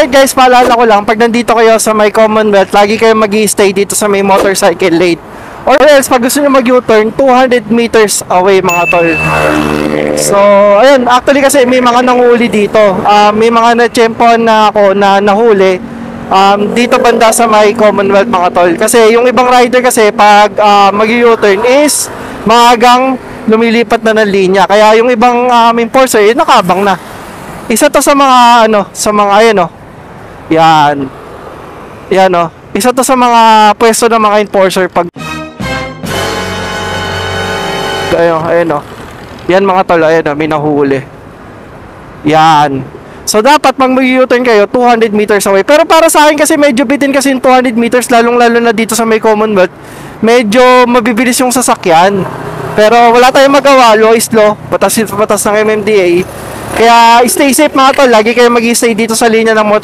alright guys, paalala ko lang, pag nandito kayo sa may Commonwealth, lagi kayo mag-i-stay dito sa may motorcycle lane. Or else, pag gusto nyo mag-U-turn, 200 meters away mga tol. So, ayun, actually kasi may mga nanguhuli dito. May mga na-champion na ako na nahuli dito banda sa may Commonwealth mga tol. Kasi yung ibang rider kasi, pag mag-U-turn is maagang lumilipat na ng linya. Kaya yung ibang enforcer, nakabang na. Isa to sa mga, sa mga, ayan yan. Yan isa to sa mga pwesto ng mga enforcer pag ayun yan mga tol, ayun may nahuli yan. So dapat pag mag-U-turn kayo 200 meters away, pero para sa akin kasi medyo bitin kasi yung 200 meters, lalong lalo na dito sa may Commonwealth, medyo mabibilis yung sasakyan, pero wala tayong magawa, law is law, batas ng MMDA. Kaya stay safe mga tol, lagi kayo mag-stay dito sa linya ng motor.